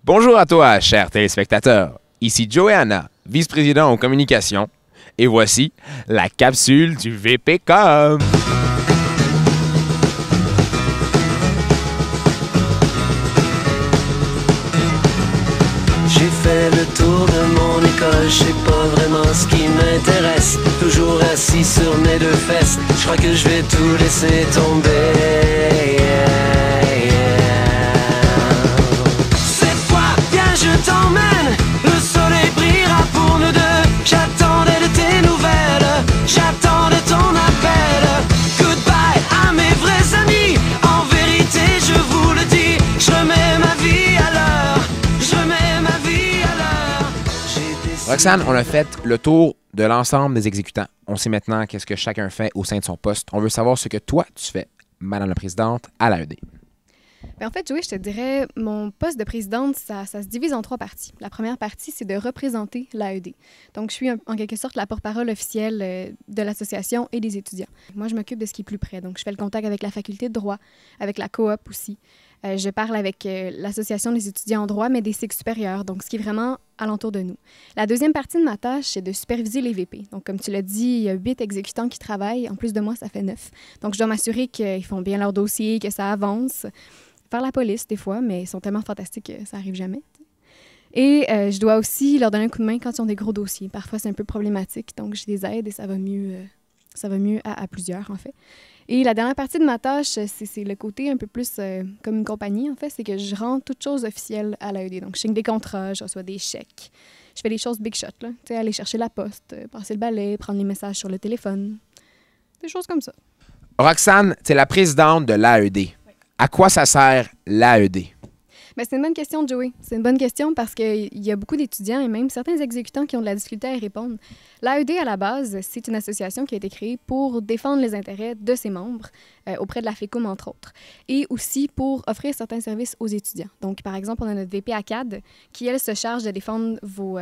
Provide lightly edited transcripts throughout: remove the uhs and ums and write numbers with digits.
Bonjour à toi, chers téléspectateurs. Ici Joanna, vice-président en communication. Et voici la capsule du VPcom. J'ai fait le tour de mon école, je sais pas vraiment ce qui m'intéresse. Toujours assis sur mes deux fesses, je crois que je vais tout laisser tomber. Cette fois, viens, je t'emmène, le soleil brillera pour nous deux. J'attendais de tes nouvelles, j'attendais ton appel. Goodbye à mes vrais amis, en vérité je vous le dis, je remets ma vie à l'heure, je remets ma vie à l'heure. Roxane, on a fait le tour de l'ensemble des exécutants. On sait maintenant qu'est-ce que chacun fait au sein de son poste. On veut savoir ce que toi, tu fais, Madame la Présidente, à l'AED. Bien, en fait, Joey, je te dirais, mon poste de présidente, ça se divise en 3 parties. La première partie, c'est de représenter l'AED. Donc, je suis en quelque sorte la porte-parole officielle de l'association et des étudiants. Moi, je m'occupe de ce qui est plus près. Donc, je fais le contact avec la faculté de droit, avec la coop aussi. Je parle avec l'association des étudiants en droit, mais des cycles supérieurs, donc ce qui est vraiment alentour de nous. La deuxième partie de ma tâche, c'est de superviser les VP. Donc, comme tu l'as dit, il y a 8 exécutants qui travaillent. En plus de moi, ça fait 9. Donc, je dois m'assurer qu'ils font bien leur dossier, que ça avance. Faire la police, des fois, mais ils sont tellement fantastiques que ça n'arrive jamais. Et je dois aussi leur donner un coup de main quand ils ont des gros dossiers. Parfois, c'est un peu problématique, donc je les aide et ça va mieux à plusieurs, en fait. Et la dernière partie de ma tâche, c'est le côté un peu plus comme une compagnie, en fait, c'est que je rends toutes choses officielles à l'AED. Donc, je signe des contrats, je reçois des chèques. Je fais des choses big shot, là. Tu sais, aller chercher la poste, passer le balai, prendre les messages sur le téléphone. Des choses comme ça. Roxane, tu es la présidente de l'AED. Oui. À quoi ça sert l'AED? Bien, c'est une bonne question, Joey. C'est une bonne question parce qu'il y a beaucoup d'étudiants et même certains exécutants qui ont de la difficulté à y répondre. L'AED, à la base, c'est une association qui a été créée pour défendre les intérêts de ses membres auprès de la FECUM, entre autres, et aussi pour offrir certains services aux étudiants. Donc, par exemple, on a notre VP ACAD qui, elle, se charge de défendre vos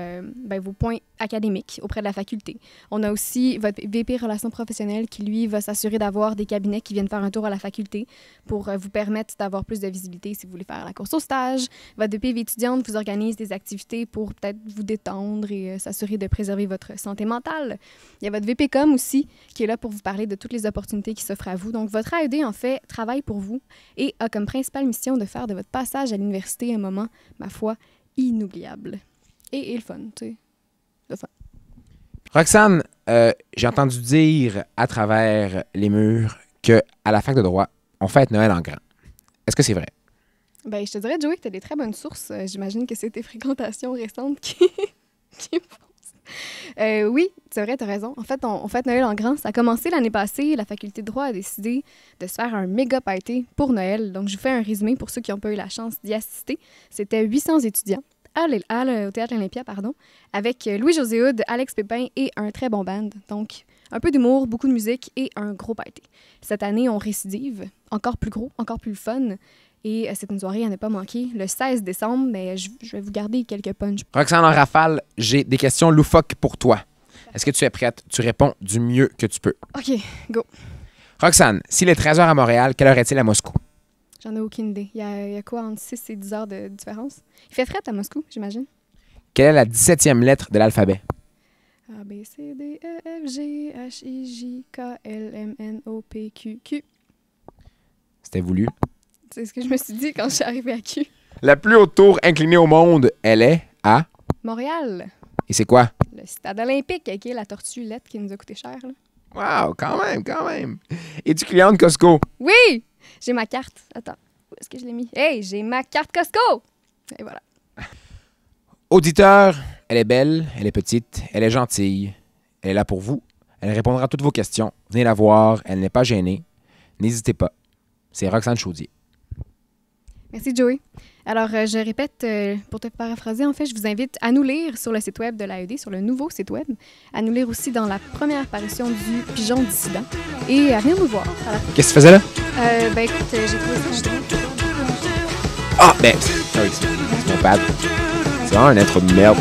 points académiques auprès de la faculté. On a aussi votre VP Relations professionnelles qui, lui, va s'assurer d'avoir des cabinets qui viennent faire un tour à la faculté pour vous permettre d'avoir plus de visibilité si vous voulez faire la course au stage. Votre VP étudiante vous organise des activités pour peut-être vous détendre et s'assurer de préserver votre santé mentale. Il y a votre VPcom aussi qui est là pour vous parler de toutes les opportunités qui s'offrent à vous. Donc, votre AED, en fait, travaille pour vous et a comme principale mission de faire de votre passage à l'université un moment, ma foi, inoubliable. Et le fun, tu sais. Le fun. Roxane, j'ai entendu dire à travers les murs qu'à la fac de droit, on fête Noël en grand. Est-ce que c'est vrai? Bien, je te dirais, Joey, que tu as des très bonnes sources. J'imagine que c'est tes fréquentations récentes qui oui, c'est vrai, tu as raison. En fait, on fête Noël en grand. Ça a commencé l'année passée. La faculté de droit a décidé de se faire un méga party pour Noël. Donc, je vous fais un résumé pour ceux qui n'ont pas eu la chance d'y assister. C'était 800 étudiants au Théâtre Olympia, avec Louis-José Hood, Alex Pépin et un très bon band. Donc, un peu d'humour, beaucoup de musique et un gros party. Cette année, on récidive. Encore plus gros, encore plus fun. Et c'est une soirée à ne pas manquer. Le 16 décembre, mais je vais vous garder quelques punchs. Roxane, en rafale, j'ai des questions loufoques pour toi. Est-ce que tu es prête? Tu réponds du mieux que tu peux. OK, go. Roxane, s'il est 13h à Montréal, quelle heure est-il à Moscou? J'en ai aucune idée. Il y a quoi, entre 6 et 10 heures de différence? Il fait fret à Moscou, j'imagine. Quelle est la 17e lettre de l'alphabet? A, B, C, D, E, F, G, H, I, J, K, L, M, N, O, P, Q, Q. C'était voulu. C'est ce que je me suis dit quand je suis arrivée à Q. La plus haute tour inclinée au monde, elle est à... Montréal. Et c'est quoi? Le stade olympique, qui est la tortue lettre qui nous a coûté cher. Là. Wow, quand même. Es-tu cliente Costco? Oui! J'ai ma carte. Attends, où est-ce que je l'ai mis? Hey, j'ai ma carte Costco! Et voilà. Auditeur, elle est belle, elle est petite, elle est gentille. Elle est là pour vous. Elle répondra à toutes vos questions. Venez la voir, elle n'est pas gênée. N'hésitez pas. C'est Roxane Chaudier. Merci, Joey. Alors, je répète, pour te paraphraser, en fait, je vous invite à nous lire sur le site web de l'AED, sur le nouveau site web, à nous lire aussi dans la première parution du Pigeon dissident et à venir nous voir. Qu'est-ce que tu faisais là? Ben écoute, j'ai trouvé ça justement. Ah, ben, sorry, c'est mon pad. C'est vraiment un être de merde.